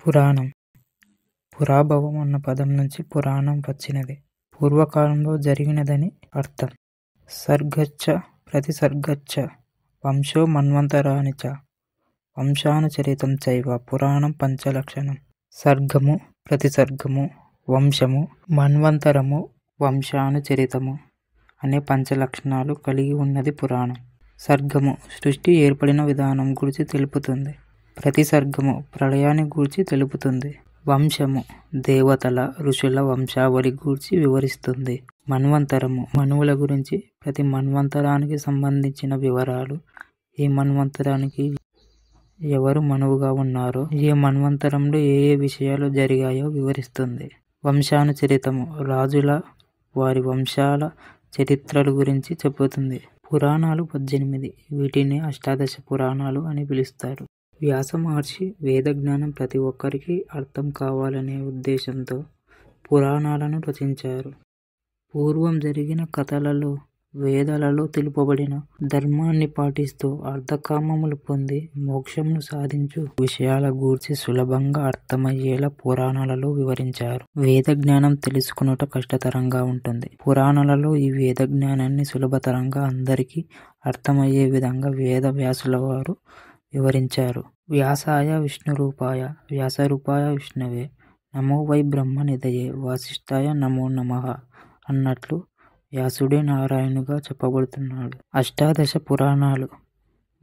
పురాణం. పురాభవం అన్న పదం నుంచి పురాణం వచ్చినది. పూర్వకాలంలో జరిగినదని అర్థం. సర్గచ్చ ప్రతిసర్గచ్చ వంశో మన్వంతరాణి చ వంశానుచరితం చైవ పురాణం పంచలక్షణం. సర్గము, ప్రతిసర్గము, వంశము, మన్వంతరము, వంశానుచరితము అనే పంచలక్షణాలు కలిగి ఉన్నది పురాణం. సర్గము సృష్టి ఏర్పడిన విధానం గురించి తెలుపుతుంది. ప్రతిసర్గము ప్రళయాన్ని గూర్చి తెలుపుతుంది. వంశము దేవతల, ఋషుల వంశావళి గూర్చి వివరిస్తుంది. మన్వంతరము మనువుల గురించి, ప్రతి మన్వంతరానికి సంబంధించిన వివరాలు, ఏ మన్వంతరానికి ఎవరు మనువుగా ఉన్నారో, ఏ మన్వంతరంలో ఏ ఏ విషయాలు జరిగాయో వివరిస్తుంది. వంశానుచరితము రాజుల, వారి వంశాల చరిత్రల గురించి చెబుతుంది. పురాణాలు 18. వీటిని అష్టాదశ పురాణాలు అని పిలుస్తారు. వ్యాస మహర్షి వేద జ్ఞానం ప్రతి ఒక్కరికి అర్థం కావాలనే ఉద్దేశంతో పురాణాలను రచించారు. పూర్వం జరిగిన కథలలో, వేదాలలో తెలుపబడిన ధర్మాన్ని పాటిస్తూ అర్థకామములు పొంది మోక్షమును సాధించు విషయాల గూర్చి సులభంగా అర్థమయ్యేలా పురాణాలలో వివరించారు. వేద జ్ఞానం తెలుసుకొనుట కష్టతరంగా ఉంటుంది. పురాణాలలో ఈ వేద జ్ఞానాన్ని సులభతరంగా అందరికీ అర్థమయ్యే విధంగా వేద వ్యాసుల వారు వివరించారు. వ్యాసాయ విష్ణురూపాయ వ్యాసరూపాయ విష్ణవే నమో వై బ్రహ్మ నిధయే వాసిష్ఠాయ నమో నమః అన్నట్లు వ్యాసుడే నారాయణుగా చెప్పబడుతున్నాడు. అష్టాదశ పురాణాలు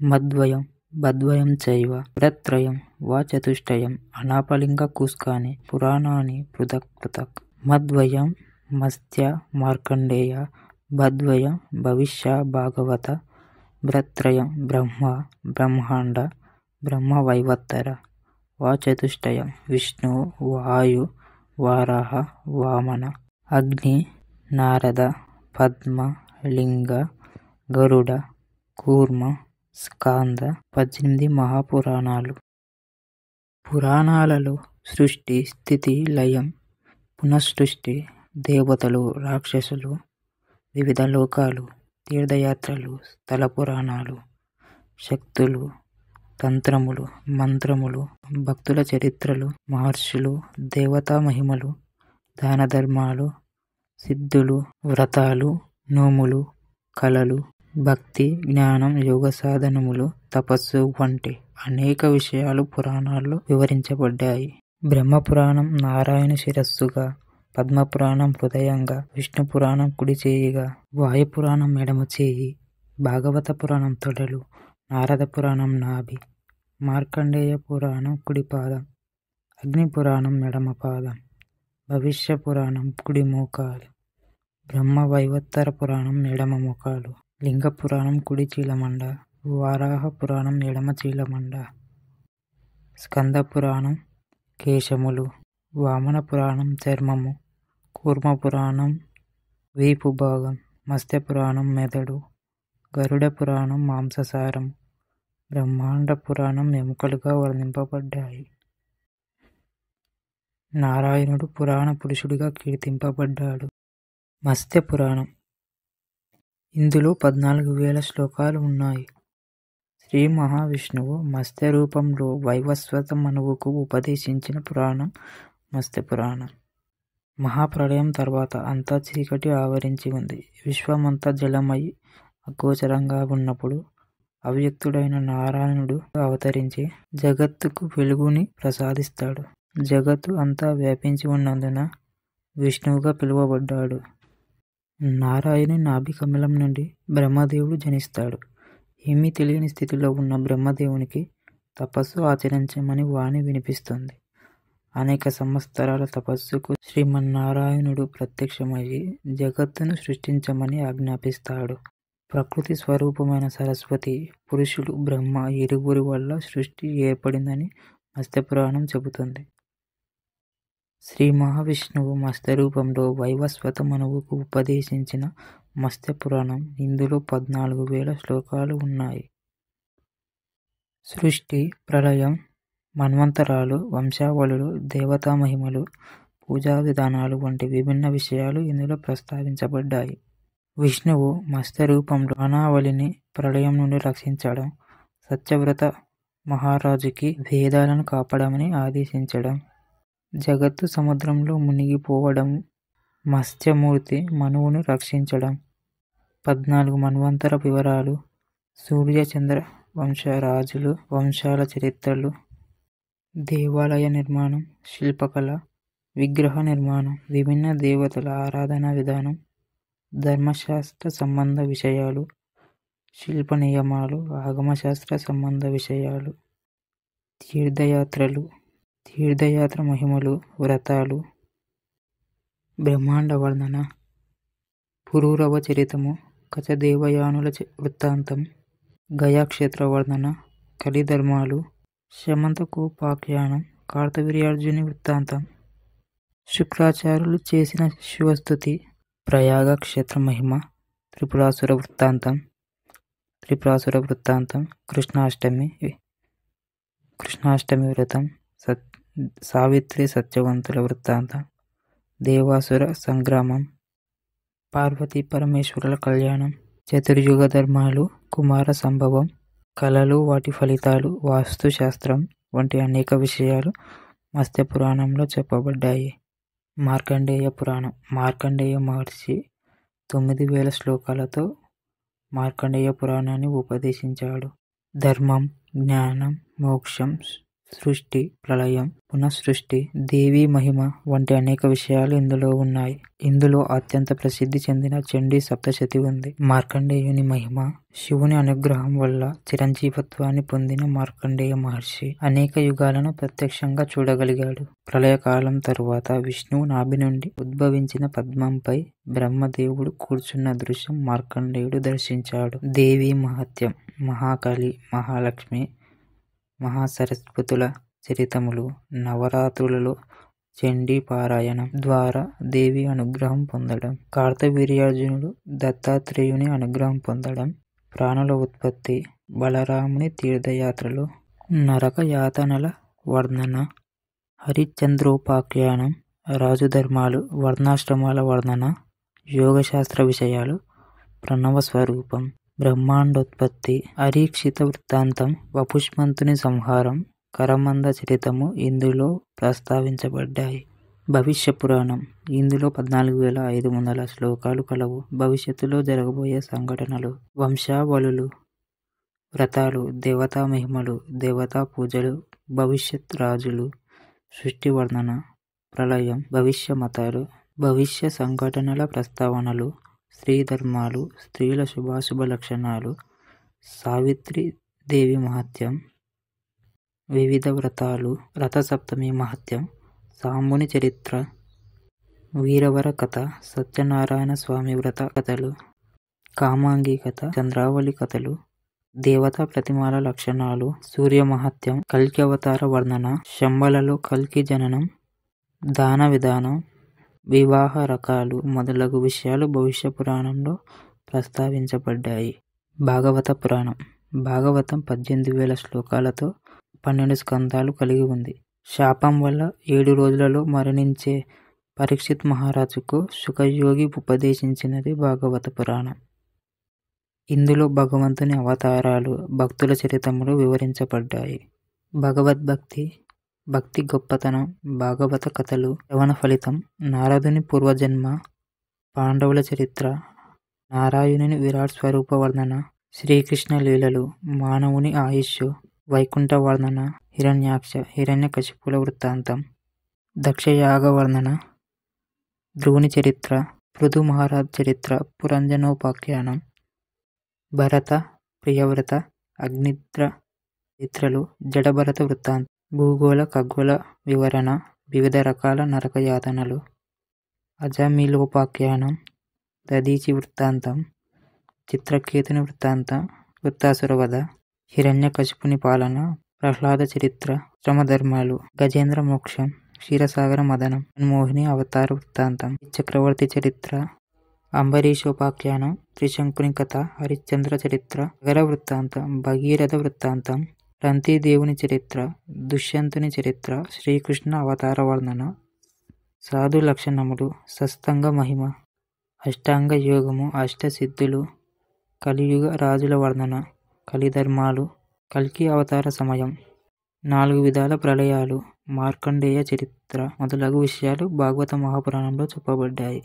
మద్వయం బద్వయం చైవ పురత్రయం వా చతుష్టయం అనాపలింగ కూస్కాని పురాణాని పృథక్ పృథక్. మద్వయం మత్స్య మార్కండేయ బద్వయం భవిష్య భాగవత భ్రత్రయం బ్రహ్మ బ్రహ్మాండ బ్రహ్మ వైవత్తర వా చతుష్టయం విష్ణు వాయు వారాహ వామన అగ్ని నారద పద్మ లింగ గరుడ కూర్మ స్కాంద. 18 మహాపురాణాలు. పురాణాలలో సృష్టి, స్థితి, లయం, పునఃసృష్టి, దేవతలు, రాక్షసులు, వివిధ లోకాలు, తీర్థయాత్రలు, స్థల పురాణాలు, శక్తులు, తంత్రములు, మంత్రములు, భక్తుల చరిత్రలు, మహర్షులు, దేవతా మహిమలు, దాన ధర్మాలు, సిద్ధులు, వ్రతాలు, నోములు, కళలు, భక్తి, జ్ఞానం, యోగ సాధనములు, తపస్సు వంటి అనేక విషయాలు పురాణాల్లో వివరించబడ్డాయి. బ్రహ్మపురాణం నారాయణ శిరస్సుగా, పద్మపురాణం హృదయంగా, విష్ణు పురాణం కుడి చేయిగా, వాయుపురాణం ఎడమ చేయి, భాగవత పురాణం తొడలు, నారద పురాణం నాభి, మార్కండేయ పురాణం కుడి పాదం, అగ్ని పురాణం ఎడమ పాదం, భవిష్య పురాణం కుడి మోకాలు, బ్రహ్మ వైవత్తర పురాణం ఎడమ మోకాలు, లింగ పురాణం కుడి చీలమండ, వారాహ పురాణం ఎడమ చీలమండ, స్కంద పురాణం కేశములు, వామన పురాణం చర్మము, కూర్మ పురాణం వీపు భాగం, మత్స్య పురాణం మెదడు, గరుడ పురాణం మాంససారం, బ్రహ్మాండ పురాణం ఎముకలుగా వర్ణింపబడ్డాయి. నారాయణుడు పురాణ పురుషుడిగా కీర్తింపబడ్డాడు. మత్స్య పురాణం. ఇందులో 14,000 శ్లోకాలు ఉన్నాయి. శ్రీ మహావిష్ణువు మత్స్య రూపంలో వైవస్వత మనువుకు ఉపదేశించిన పురాణం మత్స్య పురాణం. మహాప్రళయం తర్వాత అంతా చీకటి ఆవరించి ఉంది. విశ్వమంతా జలమై అగోచరంగా ఉన్నప్పుడు అవ్యక్తుడైన నారాయణుడు అవతరించి జగత్తుకు వెలుగుని ప్రసాదిస్తాడు. జగత్తు అంతా వ్యాపించి ఉన్నందున విష్ణువుగా పిలువబడ్డాడు. నారాయణి నాభి కమలం నుండి బ్రహ్మదేవుడు జనిస్తాడు. ఏమీ తెలియని స్థితిలో ఉన్న బ్రహ్మదేవునికి తపస్సు ఆచరించమని వాణి వినిపిస్తుంది. అనేక సంవత్సరాల తపస్సుకు శ్రీమన్నారాయణుడు ప్రత్యక్షమయ్యి జగత్తును సృష్టించమని ఆజ్ఞాపిస్తాడు. ప్రకృతి స్వరూపమైన సరస్వతి, పురుషుడు బ్రహ్మ ఇరువురి వల్ల సృష్టి ఏర్పడిందని మత్స్యపురాణం చెబుతుంది. శ్రీ మహావిష్ణువు మత్స్య రూపంలో వైవస్వత మనువుకు ఉపదేశించిన మత్స్య పురాణం. ఇందులో 14,000 శ్లోకాలు ఉన్నాయి. సృష్టి, ప్రళయం, మన్వంతరాలు, వంశావళులు, దేవతా మహిమలు, పూజా విధానాలు వంటి విభిన్న విషయాలు ఇందులో ప్రస్తావించబడ్డాయి. విష్ణువు మత్స్య రూపంలో మానవాళిని ప్రళయం నుండి రక్షించడం, సత్యవ్రత మహారాజుకి వేదాలను కాపాడమని ఆదేశించడం, జగత్తు సముద్రంలో మునిగిపోవడం, మత్స్యమూర్తి మనువును రక్షించడం, 14 మన్వంతర వివరాలు, సూర్య చంద్ర వంశ రాజులు వంశాల చరిత్రలు, దేవాలయ నిర్మాణం, శిల్పకళ, విగ్రహ నిర్మాణం, విభిన్న దేవతల ఆరాధనా విధానం, ధర్మశాస్త్ర సంబంధ విషయాలు, శిల్ప నియమాలు, ఆగమశాస్త్ర సంబంధ విషయాలు, తీర్థయాత్రలు, తీర్థయాత్ర మహిమలు, వ్రతాలు, బ్రహ్మాండ వర్ణన, పురూరవ చరితము, కచదేవయానుల వృత్తాంతం, గయాక్షేత్ర వర్ణన, కలిధర్మాలు, శమంతకోపాఖ్యానం, కార్తవీర్యార్జుని వృత్తాంతం, శుక్రాచార్యులు చేసిన శివస్తుతి, ప్రయాగ క్షేత్ర మహిమ, త్రిపురాసుర వృత్తాంతం, కృష్ణాష్టమి వ్రతం, సావిత్రి సత్యవంతుల వృత్తాంతం, దేవాసుర సంగ్రామం, పార్వతీ పరమేశ్వరుల కళ్యాణం, చతుర్యుగ ధర్మాలు, కుమార సంభవం, కళలు వాటి ఫలితాలు, వాస్తుశాస్త్రం వంటి అనేక విషయాలు మత్స్య పురాణంలో చెప్పబడ్డాయి. మార్కండేయ పురాణం. మార్కండేయ మహర్షి 9000 శ్లోకాలతో మార్కండేయ పురాణాన్ని ఉపదేశించాడు. ధర్మం, జ్ఞానం, మోక్షం, సృష్టి, ప్రళయం, పునఃసృష్టి, దేవీ మహిమ వంటి అనేక విషయాలు ఇందులో ఉన్నాయి. ఇందులో అత్యంత ప్రసిద్ధి చెందిన చండీ సప్తశతి ఉంది. మార్కండేయుని మహిమ. శివుని అనుగ్రహం వల్ల చిరంజీవత్వాన్ని పొందిన మార్కండేయ మహర్షి అనేక యుగాలను ప్రత్యక్షంగా చూడగలిగాడు. ప్రళయకాలం తరువాత విష్ణువు నాభి నుండి ఉద్భవించిన పద్మంపై బ్రహ్మదేవుడు కూర్చున్న దృశ్యం మార్కండేయుడు దర్శించాడు. దేవీ మహత్యం. మహాకాళి, మహాలక్ష్మి, మహాసరస్వతుల చరితములు, నవరాత్రులలో చండీ పారాయణం ద్వారా దేవి అనుగ్రహం పొందడం, కార్తవీర్యార్జునుడు దత్తాత్రేయుని అనుగ్రహం పొందడం, ప్రాణుల ఉత్పత్తి, బలరాముని తీర్థయాత్రలు, నరక యాతనల వర్ణన, హరిశ్చంద్రోపాఖ్యానం, రాజుధర్మాలు, వర్ణాశ్రమాల వర్ణన, యోగశాస్త్ర విషయాలు, ప్రణవ స్వరూపం, బ్రహ్మాండోత్పత్తి, అరీక్షిత వృత్తాంతం, వపుష్మంతుని సంహారం, కరమంద చరితము ఇందులో ప్రస్తావించబడ్డాయి. భవిష్య పురాణం. ఇందులో 14,500 శ్లోకాలు కలవు. భవిష్యత్తులో జరగబోయే సంఘటనలు, వంశావళులు, వ్రతాలు, దేవతా మహిమలు, దేవతా పూజలు, భవిష్యత్ రాజులు, సృష్టి వర్ణన, ప్రళయం, భవిష్య మతాలు, భవిష్య సంఘటనల ప్రస్తావనలు, స్త్రీ ధర్మాలు, స్త్రీల శుభాశుభ లక్షణాలు, సావిత్రి దేవి మహత్యం, వివిధ వ్రతాలు, రథసప్తమి మహత్యం, సాంబుని చరిత్ర, వీరవర కథ, సత్యనారాయణ స్వామి వ్రత కథలు, కామాంగి కథ, చంద్రావళి కథలు, దేవతా ప్రతిమాల లక్షణాలు, సూర్య మహత్యం, కల్కి అవతార వర్ణన, శంబలలో కల్కి జననం, దాన విధానం, వివాహ రకాలు మొదలగు విషయాలు భవిష్య పురాణంలో ప్రస్తావించబడ్డాయి. భాగవత పురాణం. భాగవతం 18,000 శ్లోకాలతో 12 స్కందాలు కలిగి ఉంది. శాపం వల్ల 7 రోజులలో మరణించే పరీక్షిత్ మహారాజుకు శుకయోగి ఉపదేశించినది భాగవత పురాణం. ఇందులో భగవంతుని అవతారాలు, భక్తుల చరితములు వివరించబడ్డాయి. భగవద్భక్తి, భక్తి గొప్పతనం, భాగవత కథలు, శ్రవణ ఫలితం, నారదుని పూర్వజన్మ, పాండవుల చరిత్ర, నారాయణుని విరాట్ స్వరూప వర్ణన, శ్రీకృష్ణ లీలలు, మానవుని ఆయుష్షు, వైకుంఠ వర్ణన, హిరణ్యాక్ష, హిరణ్యకశిపుల వృత్తాంతం, దక్షయాగ వర్ణన, ధ్రువుని చరిత్ర, పృథు మహారాజ్ చరిత్ర, పురంజనోపాఖ్యానం, భరత, ప్రియవ్రత, అగ్నిద్ర చరిత్రలు, జడభరత వృత్తాంతం, భూగోళ ఖగోళ వివరణ, వివిధ రకాల నరక యాతనలు, అజమిలోపాఖ్యానం, దధీచి వృత్తాంతం, చిత్రకేతుని వృత్తాంతం, వృత్తాసుర వధ, హిరణ్యకశిపుని పాలన, ప్రహ్లాద చరిత్ర, శ్రమధర్మాలు, గజేంద్ర మోక్షం, క్షీరసాగర మదనం, మోహిని అవతార వృత్తాంతం, చక్రవర్తి చరిత్ర, అంబరీషోపాఖ్యానం, త్రిశంకుని కథ, హరిశ్చంద్ర చరిత్ర, నగర వృత్తాంతం, భగీరథ వృత్తాంతం, రంతిదేవుని చరిత్ర, దుష్యంతుని చరిత్ర, శ్రీకృష్ణ అవతార వర్ణన, సాధు లక్షణములు, సత్సంగ మహిమ, అష్టాంగ యోగము, అష్టసిద్ధులు, కలియుగ రాజుల వర్ణన, కలిధర్మాలు, కల్కి అవతార సమయం, 4 విధాల ప్రళయాలు, మార్కండేయ చరిత్ర మొదలగు విషయాలు భాగవత మహాపురాణంలో చెప్పబడ్డాయి.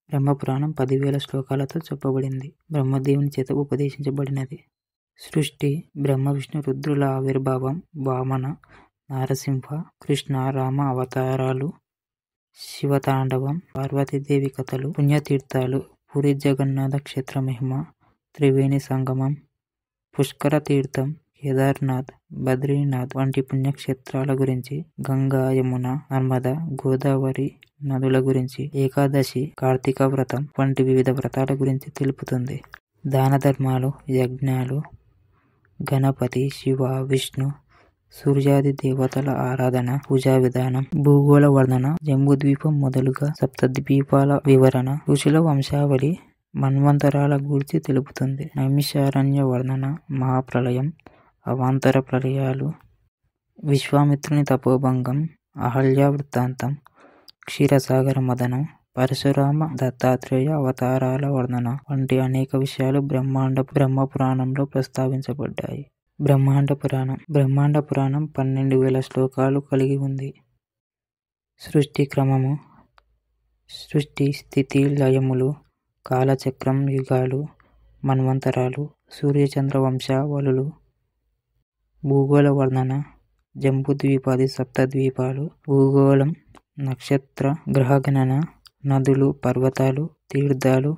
బ్రహ్మపురాణం 10,000 శ్లోకాలతో చెప్పబడింది. బ్రహ్మదేవుని చేత ఉపదేశించబడినది. సృష్టి, బ్రహ్మ విష్ణు రుద్రుల ఆవిర్భావం, వామన, నారసింహ, కృష్ణ, రామ అవతారాలు, శివతాండవం, పార్వతీదేవి కథలు, పుణ్యతీర్థాలు, పూరి జగన్నాథ క్షేత్ర మహిమ, త్రివేణి సంగమం, పుష్కర తీర్థం, కేదార్నాథ్, బద్రీనాథ్ వంటి పుణ్యక్షేత్రాల గురించి, గంగా, యమున, నర్మద, గోదావరి నదుల గురించి, ఏకాదశి, కార్తీక వ్రతం వంటి వివిధ వ్రతాల గురించి తెలుపుతుంది. దాన ధర్మాలు, యజ్ఞాలు, గణపతి, శివ, విష్ణు, సూర్యాది దేవతల ఆరాధన, పూజా విధానం, భూగోళ వర్ణన, జంబూద్వీపం మొదలుగా సప్తద్వీపాల వివరణ, ఋషుల వంశావళి, మన్వంతరాల గూర్చి తెలుపుతుంది. నైమిషారణ్య వర్ణన, మహాప్రళయం, అవాంతర ప్రళయాలు, విశ్వామిత్రుని తపోభంగం, అహల్య వృత్తాంతం, క్షీరసాగర మదనం, పరశురామ దత్తాత్రేయ అవతారాల వర్ణన వంటి అనేక విషయాలు బ్రహ్మ పురాణంలో ప్రస్తావించబడ్డాయి. బ్రహ్మాండ పురాణం 12,000 శ్లోకాలు కలిగి ఉంది. సృష్టి క్రమము, సృష్టి స్థితి లయములు, కాలచక్రం, యుగాలు, మన్వంతరాలు, సూర్యచంద్ర వంశావళులు, భూగోళ వర్ణన, జంబూద్వీపాది సప్తద్వీపాలు, భూగోళం, నక్షత్ర గ్రహగణన, నదులు, పర్వతాలు, తీర్థాలు,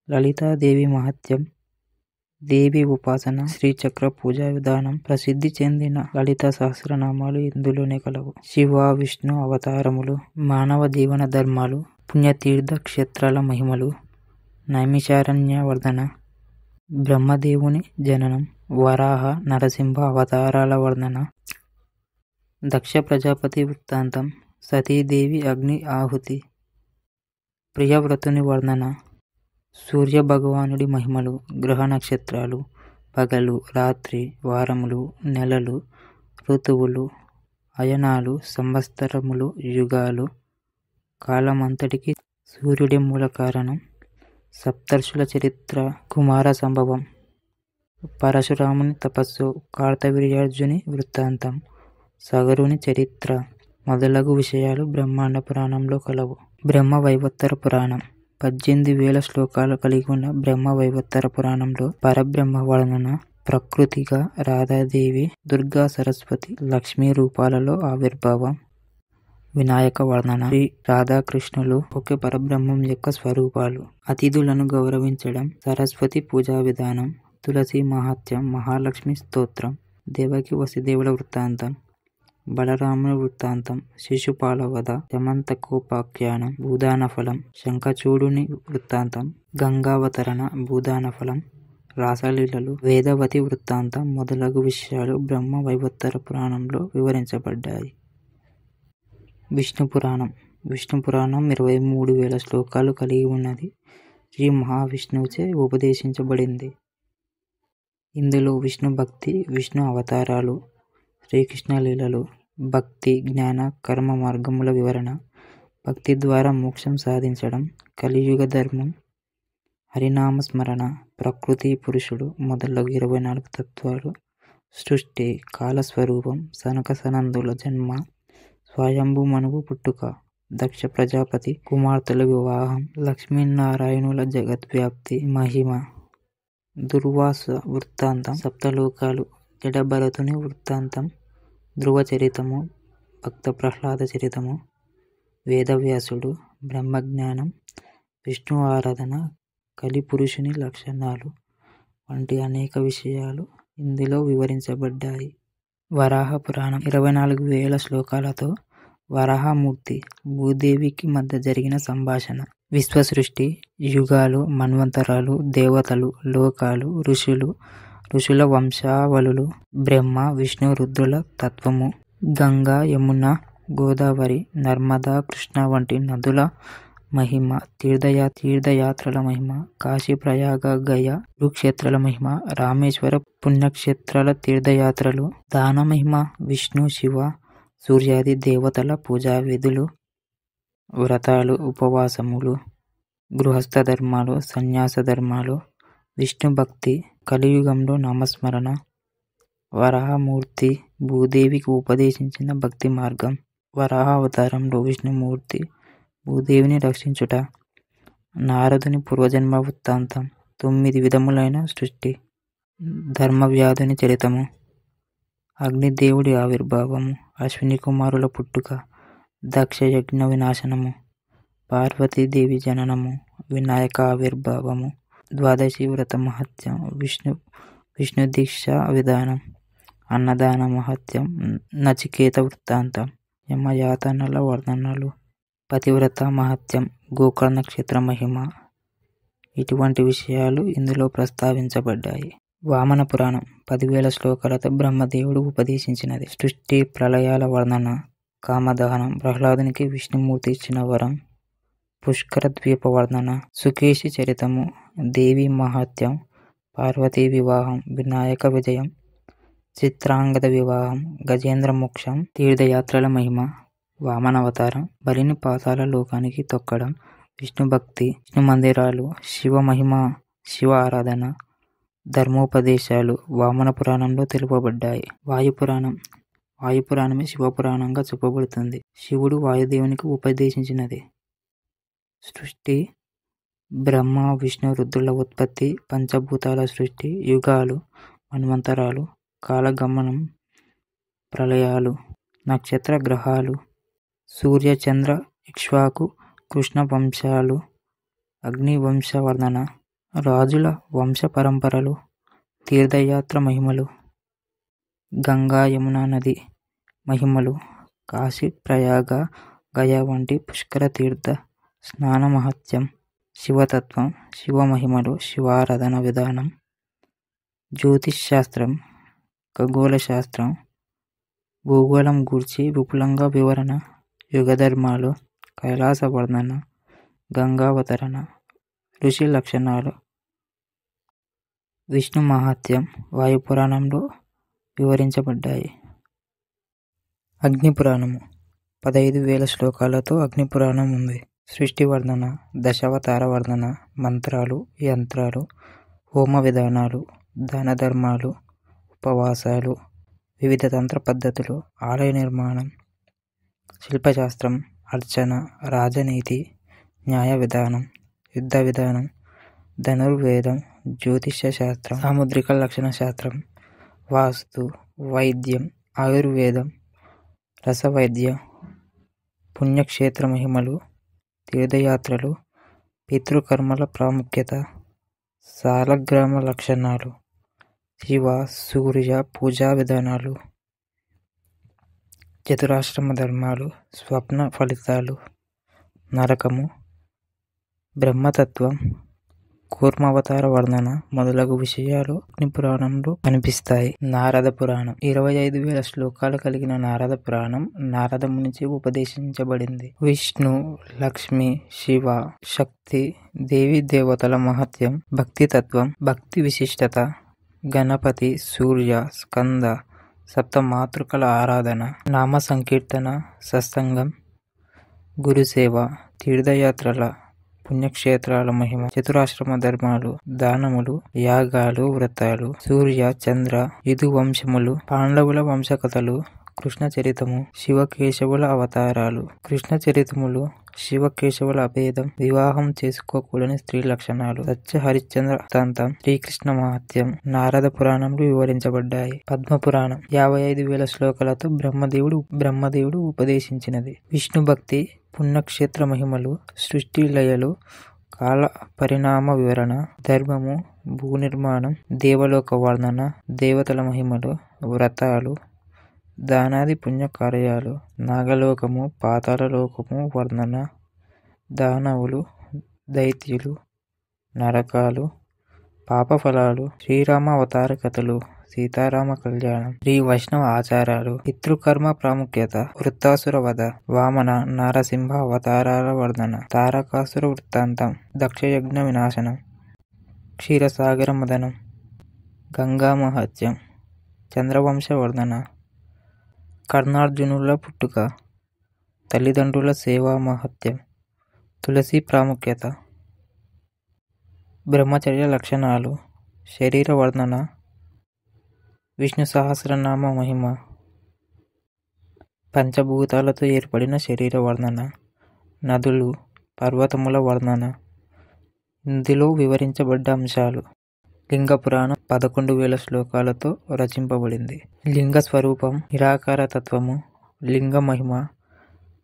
లలితాదేవి మహత్యం, దేవి ఉపాసన, శ్రీచక్ర పూజా విధానం, ప్రసిద్ధి చెందిన లలిత సహస్రనామాలు ఇందులోనే కలవు. శివ, విష్ణు అవతారములు, మానవ జీవన ధర్మాలు, పుణ్యతీర్థ క్షేత్రాల మహిమలు, నైమిషారణ్య వర్ణన, బ్రహ్మదేవుని జననం, వరాహ, నరసింహ అవతారాల వర్ణన, దక్ష ప్రజాపతి వృత్తాంతం, సతీదేవి అగ్ని ఆహుతి, ప్రియవ్రతుని వర్ణన, సూర్యభగవానుడి మహిమలు, గ్రహ నక్షత్రాలు, పగలు, రాత్రి, వారములు, నెలలు, ఋతువులు, అయనాలు, సంవత్సరములు, యుగాలు, కాలమంతటికి సూర్యుడి మూల కారణం, సప్తర్షుల చరిత్ర, కుమార సంభవం, పరశురాముని తపస్సు, కార్తవీర్యార్జుని వృత్తాంతం, సగరుని చరిత్ర మొదలగు విషయాలు బ్రహ్మాండ పురాణంలో కలవు. బ్రహ్మ వైవత్తర పురాణం 18,000 శ్లోకాలు కలిగి ఉన్న బ్రహ్మ వైవత్తర పురాణంలో పరబ్రహ్మ వర్ణన, ప్రకృతిగా రాధాదేవి, దుర్గా, సరస్వతి, లక్ష్మీ రూపాలలో ఆవిర్భావం, వినాయక వర్ణన, శ్రీ రాధాకృష్ణులు ఒకే పరబ్రహ్మం యొక్క స్వరూపాలు, అతిథులను గౌరవించడం, సరస్వతి పూజా విధానం, తులసి మహాత్యం, మహాలక్ష్మి స్తోత్రం, దేవకి వసుదేవుల వృత్తాంతం, బలరాముని వృత్తాంతం, శిశుపాలవధ, సమంతకోపాఖ్యానం, భూదానఫలం, శంఖచూడుని వృత్తాంతం, గంగావతరణ, భూదానఫలం, రాసలీలలు, వేదవతి వృత్తాంతం మొదలగు విషయాలు బ్రహ్మ వైవత్తర పురాణంలో వివరించబడ్డాయి. విష్ణు పురాణం 23,000 శ్లోకాలు కలిగి ఉన్నది. శ్రీ మహావిష్ణువుచే ఉపదేశించబడింది. ఇందులో విష్ణు భక్తి, విష్ణు అవతారాలు, శ్రీకృష్ణ లీలలు, భక్తి, జ్ఞాన, కర్మ మార్గముల వివరణ, భక్తి ద్వారా మోక్షం సాధించడం, కలియుగ ధర్మం, హరినామస్మరణ, ప్రకృతి, పురుషుడు మొదలగు 24 తత్వాలు, సృష్టి, కాలస్వరూపం, సనక సనందుల జన్మ, స్వయంభూ మనువు పుట్టుక, దక్ష ప్రజాపతి కుమార్తెల వివాహం, లక్ష్మీనారాయణుల జగద్వ్యాప్తి, మహిమ, దుర్వాస వృత్తాంతం, సప్తలోకాలు, జడభరతుని వృత్తాంతం, ధ్రువ చరితము, భక్త ప్రహ్లాద చరితము, వేదవ్యాసుడు, బ్రహ్మజ్ఞానం, విష్ణు ఆరాధన, కలిపురుషుని లక్షణాలు వంటి అనేక విషయాలు ఇందులో వివరించబడ్డాయి. వరాహ పురాణం 24,000 శ్లోకాలతో వరాహమూర్తి, భూదేవికి మధ్య జరిగిన సంభాషణ, విశ్వసృష్టి, యుగాలు, మన్వంతరాలు, దేవతలు, లోకాలు, ఋషుల వంశావళులు, బ్రహ్మ, విష్ణు, రుద్రుల తత్వము, గంగా, యమున, గోదావరి, నర్మదా, కృష్ణ వంటి నదుల మహిమ, తీర్థయాత్రల మహిమ, కాశీ, ప్రయాగ, గయ, కురుక్షేత్రాల మహిమ, రామేశ్వర పుణ్యక్షేత్రాల తీర్థయాత్రలు, దాన మహిమ, విష్ణు, శివ, సూర్యాది దేవతల పూజా విధులు, వ్రతాలు, ఉపవాసములు, గృహస్థ ధర్మాలు, సన్యాస ధర్మాలు, విష్ణు భక్తి, కలియుగంలో నామస్మరణ, వరాహమూర్తి భూదేవికి ఉపదేశించిన భక్తి మార్గం. వరాహ అవతారంలో విష్ణుమూర్తి భూదేవిని రక్షించుట. నారదుని పూర్వజన్మ వృత్తాంతం. 9 విధములైన సృష్టి. ధర్మవ్యాధుని చరితము. అగ్నిదేవుడి ఆవిర్భావము. అశ్విని కుమారుల పుట్టుక. దక్షయజ్ఞ వినాశనము. పార్వతీదేవి జననము. వినాయక ఆవిర్భావము. ద్వాదశి వ్రత మహత్యం. విష్ణు దీక్ష విధానం. అన్నదాన మహత్యం. నచికేత వృత్తాంతం. యమయాతనల వర్ణనలు. పతివ్రత మహత్యం. గోకర్ణ నక్షత్ర మహిమ. ఇటువంటి విషయాలు ఇందులో ప్రస్తావించబడ్డాయి. వామన పురాణం 10,000 శ్లోకాలతో బ్రహ్మదేవుడు ఉపదేశించినది. సృష్టి ప్రళయాల వర్ణన. కామదహనం. ప్రహ్లాదునికి విష్ణుమూర్తి ఇచ్చిన వరం. పుష్కర ద్వీప వర్ణన. సుకేశి చరితము. దేవి మహత్యం. పార్వతీ వివాహం. వినాయక విజయం. చిత్రాంగద వివాహం. గజేంద్ర మోక్షం. తీర్థయాత్రల మహిమ. వామనావతారం. బలిని పాతాళ లోకానికి తొక్కడం. విష్ణు భక్తి. విష్ణు మందిరాలు. శివ మహిమ. శివ ఆరాధన. ధర్మోపదేశాలు వామన పురాణంలో తెలుపబడ్డాయి. వాయుపురాణం. వాయుపురాణమే శివపురాణంగా చెప్పబడుతుంది. శివుడు వాయుదేవునికి ఉపదేశించినది. సృష్టి. బ్రహ్మ విష్ణు రుద్రుల ఉత్పత్తి. పంచభూతాల సృష్టి. యుగాలు. మన్వంతరాలు. కాలగమనం. ప్రళయాలు. నక్షత్ర గ్రహాలు. సూర్య చంద్ర ఇక్ష్వాకు కృష్ణ వంశాలు. అగ్ని వంశ వర్ణన. రాజుల వంశ పరంపరలు. తీర్థయాత్ర మహిమలు. గంగా యమునా నది మహిమలు. కాశీ ప్రయాగ గయా వంటి పుష్కర తీర్థ స్నాన మహత్యం. శివతత్వం. శివ మహిమలు. శివారాధన విధానం. జ్యోతిష్ శాస్త్రం. ఖగోళ శాస్త్రం. భూగోళం గూర్చి విపులంగా వివరణ. యుగధర్మాలు. కైలాస వర్ణన. గంగావతరణ. ఋషి లక్షణాలు. విష్ణు మహాత్యం వాయుపురాణంలో వివరించబడ్డాయి. అగ్నిపురాణము 15,000 శ్లోకాలతో అగ్నిపురాణం ఉంది. సృష్టి వర్ణన. దశావతార వర్ణన. మంత్రాలు. యంత్రాలు. హోమ విధానాలు. దాన ధర్మాలు. ఉపవాసాలు. వివిధ తంత్ర పద్ధతులు. ఆలయ నిర్మాణం. శిల్పశాస్త్రం. అర్చన. రాజనీతి. న్యాయ విధానం. యుద్ధ విధానం. ధనుర్వేదం. జ్యోతిష శాస్త్రం. సాముద్రిక లక్షణ శాస్త్రం. వాస్తు. వైద్యం. ఆయుర్వేదం. రసవైద్యం. పుణ్యక్షేత్ర మహిమలు. తీర్థయాత్రలు. పితృకర్మల ప్రాముఖ్యత. సాలగ్రామ లక్షణాలు. శివ సూర్య పూజా విధానాలు. చతురాశ్రమ ధర్మాలు. స్వప్న ఫలితాలు. నరకము. బ్రహ్మతత్వం. కూర్మావతార వర్ణన మొదలగు విషయాలు అగ్నిపురాణంలో కనిపిస్తాయి. నారద పురాణం 25,000 శ్లోకాలు కలిగిన నారద పురాణం నారద మునిచే ఉపదేశించబడింది. విష్ణు, లక్ష్మి, శివ, శక్తి, దేవీ దేవతల మహత్యం. భక్తి తత్వం. భక్తి విశిష్టత. గణపతి, సూర్య, స్కంద, సప్త మాతృకల ఆరాధన. నామ సంకీర్తన. సత్సంగం. గురుసేవ. తీర్థయాత్రల పుణ్యక్షేత్రాల మహిమ. చతురాశ్రమ ధర్మాలు. దానములు. యాగాలు. వ్రతాలు. సూర్య చంద్ర యదువంశములు. పాండవుల వంశకథలు. కృష్ణ చరితము. శివకేశవుల అవతారాలు. కృష్ణ చరితములు. శివకేశవుల అభేదం. వివాహం చేసుకోకూడని స్త్రీ లక్షణాలు. సత్య హరిశ్చంద్ర వృత్తాంతం. శ్రీకృష్ణ మహాత్యం నారద పురాణంలో వివరించబడ్డాయి. పద్మపురాణం 55,000 శ్లోకాలతో బ్రహ్మదేవుడు ఉపదేశించినది. విష్ణు భక్తి. పుణ్యక్షేత్ర మహిమలు. సృష్టి లయలు. కాల పరిణామ వివరణ. ధర్మము. భూ నిర్మాణం. దేవలోక వర్ణన. దేవతల మహిమలు. వ్రతాలు. దానాది పుణ్యకార్యాలు. నాగలోకము. పాతాళలోకము వర్ణన. దానవులు. దైత్యులు. నరకాలు. పాపఫలాలు. శ్రీరామ అవతార కథలు. సీతారామ కళ్యాణం. శ్రీ వైష్ణవ ఆచారాలు. పితృకర్మ ప్రాముఖ్యత. వృత్తాసుర వధ. వామన నారసింహ అవతారాల వర్ణన. తారకాసుర వృత్తాంతం. దక్షయజ్ఞ వినాశనం. క్షీరసాగర మదనం. గంగా మహత్యం. చంద్రవంశ వర్ణన. కర్ణార్జునుల పుట్టుక. తల్లిదండ్రుల సేవా మహత్యం. తులసి ప్రాముఖ్యత. బ్రహ్మచర్య లక్షణాలు. శరీర వర్ణన. విష్ణు సహస్రనామ మహిమ, పంచభూతాలతో ఏర్పడిన శరీర వర్ణన, నదులు పర్వతముల వర్ణన. ఇందులో వివరించబడ్డ అంశాలు: లింగ పురాణం 11,000 శ్లోకాలతో రచింపబడింది. లింగ స్వరూపం, నిరాకార తత్వము, లింగ మహిమ,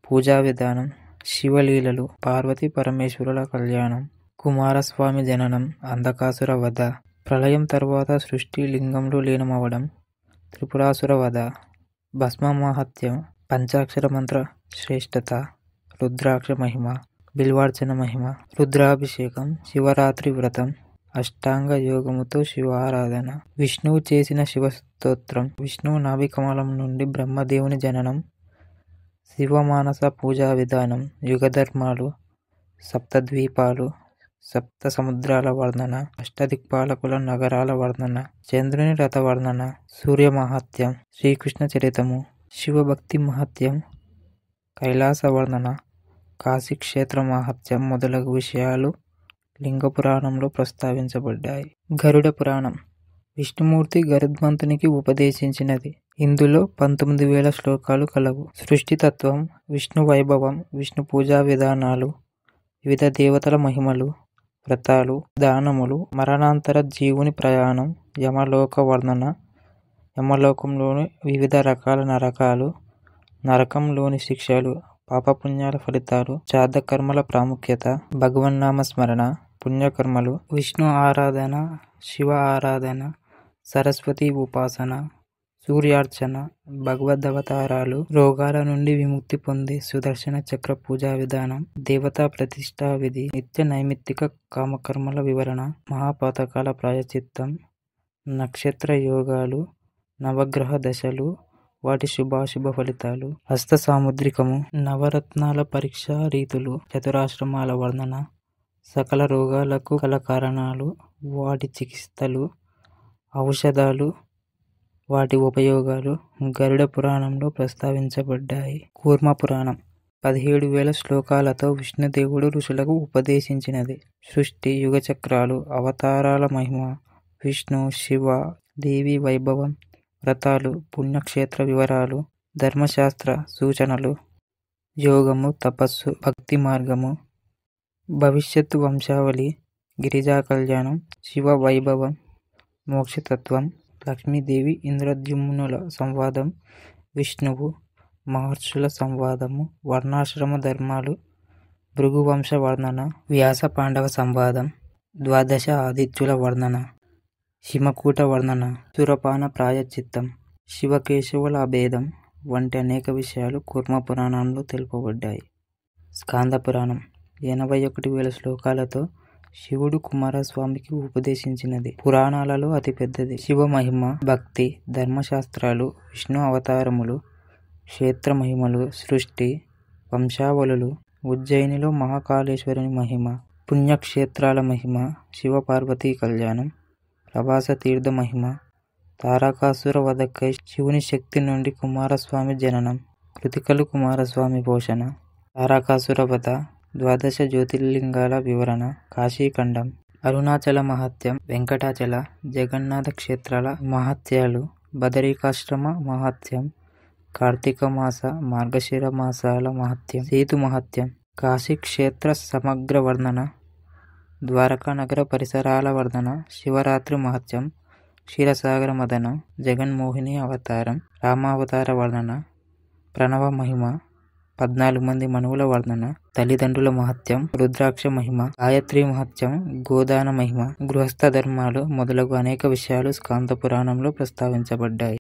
పూజా విధానం, శివలీలలు, పార్వతీ పరమేశ్వరుల కళ్యాణం, కుమారస్వామి జననం, అంధకాసుర వధ, ప్రళయం తర్వాత సృష్టి లింగంలో లీనమవడం, త్రిపురాసుర వధ, భస్మ మహత్యం, పంచాక్షర మంత్ర శ్రేష్టత, రుద్రాక్ష మహిమ, బిల్వార్చన మహిమ, రుద్రాభిషేకం, శివరాత్రి వ్రతం, అష్టాంగ యోగముతో శివ ఆరాధన, విష్ణువు చేసిన శివ స్తోత్రం, విష్ణువు నాభికమలం నుండి బ్రహ్మదేవుని జననం, శివమానస పూజా విధానం, యుగధర్మాలు, సప్తద్వీపాలు, సప్త సముద్రాల వర్ణన, అష్టదిక్పాలకుల నగరాల వర్ణన, చంద్రుని రథ వర్ణన, సూర్య మహత్యం, శ్రీకృష్ణ చరితము, శివభక్తి మహత్యం, కైలాస వర్ణన, కాశీక్షేత్ర మహత్యం మొదలగు విషయాలు లింగ పురాణంలో ప్రస్తావించబడ్డాయి. గరుడ పురాణం విష్ణుమూర్తి గరుత్మంతునికి ఉపదేశించినది. ఇందులో 19,000 శ్లోకాలు కలవు. సృష్టితత్వం, విష్ణు వైభవం, విష్ణు పూజా విధానాలు, వివిధ దేవతల మహిమలు, వ్రతాలు, దానములు, మరణాంతర జీవుని ప్రయాణం, యమలోక వర్ణన, యమలోకంలోని వివిధ రకాల నరకాలు, నరకంలోని శిక్షలు, పాపపుణ్యాల ఫలితాలు, శ్రాద్ధకర్మల ప్రాముఖ్యత, భగవన్నామ స్మరణ, పుణ్యకర్మలు, విష్ణు ఆరాధన, శివ ఆరాధన, సరస్వతి ఉపాసన, సూర్యార్చన, భగవదవతారాలు, రోగాల నుండి విముక్తి పొందే సుదర్శన చక్ర పూజా విధానం, దేవతా ప్రతిష్టా విధి, నిత్య నైమిత్తిక కామకర్మల వివరణ, మహాపాతకాల ప్రాయశ్చిత్తం, నక్షత్ర యోగాలు, నవగ్రహ దశలు, వాటి శుభాశుభ ఫలితాలు, హస్త సాముద్రికము, నవరత్నాల పరీక్షా రీతులు, చతురాశ్రమాల వర్ణన, సకల రోగాలకు గల కారణాలు, వాటి చికిత్సలు, ఔషధాలు, వాటి ఉపయోగాలు గరుడ పురాణంలో ప్రస్తావించబడ్డాయి. కూర్మ పురాణం 17,000 శ్లోకాలతో విష్ణుదేవుడు ఋషులకు ఉపదేశించినది. సృష్టి, యుగచక్రాలు, అవతారాల మహిమ, విష్ణు, శివ, దేవి వైభవం, వ్రతాలు, పుణ్యక్షేత్ర వివరాలు, ధర్మశాస్త్ర సూచనలు, యోగము, తపస్సు, భక్తి మార్గము, భవిష్యత్తు వంశావళి, గిరిజా కళ్యాణం, శివ వైభవం, మోక్షతత్వం, లక్ష్మీదేవి ఇంద్రద్యుమ్నుల సంవాదం, విష్ణువు మహర్షుల సంవాదము, వర్ణాశ్రమ ధర్మాలు, భృగువంశ వర్ణన, వ్యాస పాండవ సంవాదం, ద్వాదశ ఆదిత్యుల వర్ణన, హిమకూట వర్ణన, సురపాన ప్రాయశ్చిత్తం, శివకేశవుల అభేదం వంటి అనేక విషయాలు కూర్మ పురాణంలో తెలుపబడ్డాయి. స్కాంద పురాణం 81,000 శ్లోకాలతో శివుడు కుమారస్వామికి ఉపదేశించినది. పురాణాలలో అతిపెద్దది. శివ మహిమ, భక్తి, ధర్మశాస్త్రాలు, విష్ణు అవతారములు, క్షేత్ర మహిమలు, సృష్టి, వంశావళులు, ఉజ్జయినిలో మహాకాళేశ్వరుని మహిమ, పుణ్యక్షేత్రాల మహిమ, శివపార్వతీ కళ్యాణం, ప్రభాస తీర్థ మహిమ, తారకాసుర వధకై శివుని శక్తి నుండి కుమారస్వామి జననం, కృతికలు కుమారస్వామి పోషణ, తారకాసుర వధ, ద్వాదశ జ్యోతిర్లింగాల వివరణ, కాశీఖండం, అరుణాచల మహత్యం, వెంకటాచల, జగన్నాథ క్షేత్రాల మహత్యాలు, బదరికాశ్రమ మహత్యం, కార్తీక మాస, మార్గశిర మాసాల మహత్యం, సేతు మహత్యం, కాశీక్షేత్ర సమగ్ర వర్ణన, ద్వారకా నగర పరిసరాల వర్ణన, శివరాత్రి మహత్యం, క్షీరసాగర మదనం, జగన్మోహిని అవతారం, రామావతార వర్ణన, ప్రణవ మహిమ, 14 మంది మనువుల వర్ణన, తల్లిదండ్రుల మహత్యం, రుద్రాక్ష మహిమ, గాయత్రి మహత్యం, గోదాన మహిమ, గృహస్థ ధర్మాలు మొదలగు అనేక విషయాలు స్కాంద పురాణంలో ప్రస్తావించబడ్డాయి.